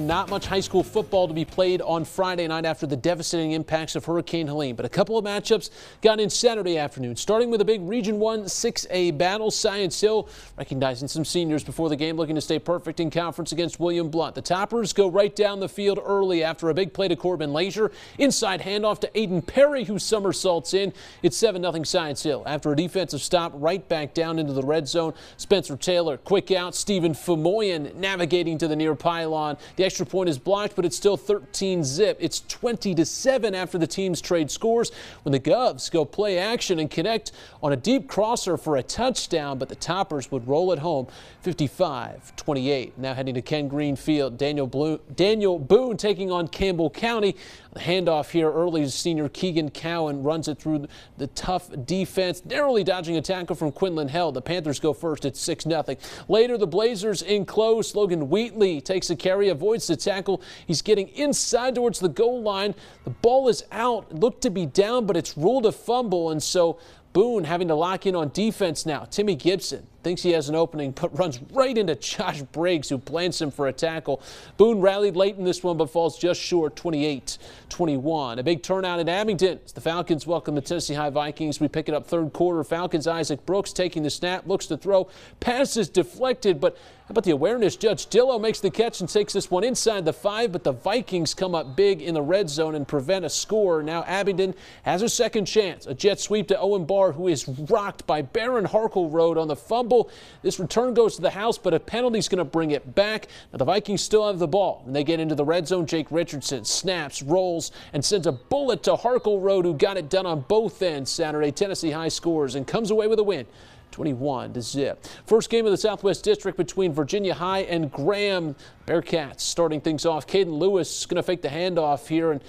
not much high school football to be played on Friday night after the devastating impacts of Hurricane Helene. But a couple of matchups got in Saturday afternoon, starting with a big Region 1 6A battle. Science Hill recognizing some seniors before the game, looking to stay perfect in conference against William Blount. The Toppers go right down the field early after a big play to Corbin Leisure. Inside handoff to Aiden Perry, who somersaults in. It's 7-0 Science Hill. After a defensive stop, right back down into the red zone. Spencer Taylor, quick out. Stephen Famoyan navigating to the near pylon. The extra point is blocked, but it's still 13-zip. It's 20-7 after the teams trade scores when the Govs go play action and connect on a deep crosser for a touchdown, but the Toppers would roll it home 55-28. Now heading to Ken Green Field, Daniel Boone taking on Campbell County. The handoff here early, senior Keegan Cowan runs it through the tough defense, narrowly dodging a tackle from Quinlan Held. The Panthers go first at 6-0. Later, the Blazers in close. Logan Wheatley takes a carry, avoids the tackle. He's getting inside towards the goal line. The ball is out, looked to be down, but it's ruled a fumble, and so Boone having to lock in on defense now. Timmy Gibson thinks he has an opening, but runs right into Josh Briggs, who plants him for a tackle. Boone rallied late in this one, but falls just short, 28-21. A big turnout in Abington as the Falcons welcome the Tennessee High Vikings. We pick it up third quarter. Falcons' Isaac Brooks taking the snap, looks to throw. Pass is deflected, but how about the awareness? Judge Dillo makes the catch and takes this one inside the 5, but the Vikings come up big in the red zone and prevent a score. Now Abington has a second chance. A jet sweep to Owen Barr, who is rocked by Baron Harkleroad on the fumble. This return goes to the house, but a penalty is going to bring it back. Now the Vikings still have the ball, and they get into the red zone. Jake Richardson snaps, rolls, and sends a bullet to Harkleroad, who got it done on both ends Saturday. Tennessee High scores and comes away with a win. 21-0. First game of the Southwest District between Virginia High and Graham. Bearcats starting things off. Caden Lewis is going to fake the handoff here and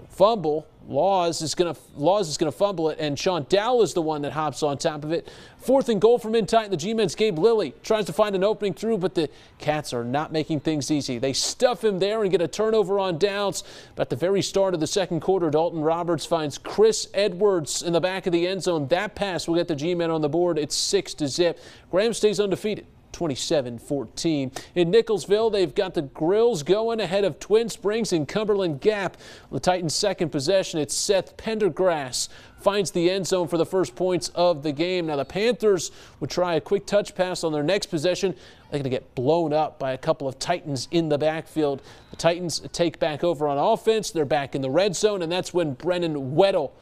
fumble. Laws is going to fumble it, and Sean Dowell is the one that hops on top of it. 4th and goal from in tight. The G-Men's Gabe Lilly tries to find an opening through, but the Cats are not making things easy. They stuff him there and get a turnover on downs. But at the very start of the second quarter, Dalton Roberts finds Chris Edwards in the back of the end zone. That pass will get the G-Men on the board. It's 6-0. Graham stays undefeated. 27-14. In Nicholsville, they've got the Grills going ahead of Twin Springs and Cumberland Gap. The Titans' second possession, it's Seth Pendergrass finds the end zone for the first points of the game. Now the Panthers would try a quick touch pass on their next possession. They're going to get blown up by a couple of Titans in the backfield. The Titans take back over on offense. They're back in the red zone, and that's when Brennan Weddle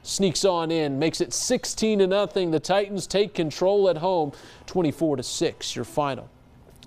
sneaks on in, makes it 16-0. The Titans take control at home, 24-6, your final.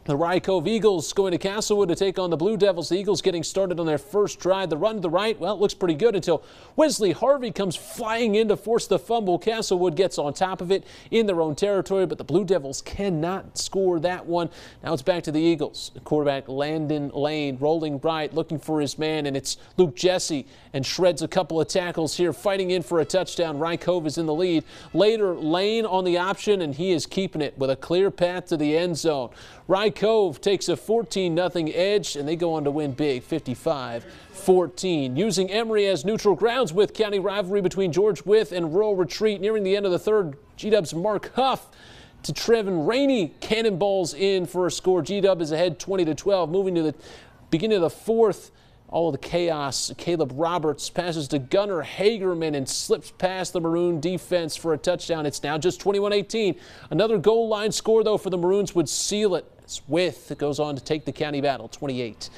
The Rye Cove Eagles going to Castlewood to take on the Blue Devils. The Eagles getting started on their first drive. The run to the right, well, it looks pretty good until Wesley Harvey comes flying in to force the fumble. Castlewood gets on top of it in their own territory, but the Blue Devils cannot score that one. Now it's back to the Eagles. The quarterback Landon Lane rolling right, looking for his man, and it's Luke Jesse, and shreds a couple of tackles here, fighting in for a touchdown. Rye Cove is in the lead. Later, Lane on the option, and he is keeping it with a clear path to the end zone. Rye Cove takes a 14-0 edge, and they go on to win big, 55-14. Using Emory as neutral grounds with county rivalry between George Wythe and Rural Retreat. Nearing the end of the third, G-Dub's Mark Huff to Trevin Rainey cannonballs in for a score. G-Dub is ahead 20-12. Moving to the beginning of the fourth, all of the chaos. Caleb Roberts passes to Gunnar Hagerman and slips past the Maroon defense for a touchdown. It's now just 21-18. Another goal line score, though, for the Maroons would seal it. It's Wythe that goes on to take the county battle, 28-18.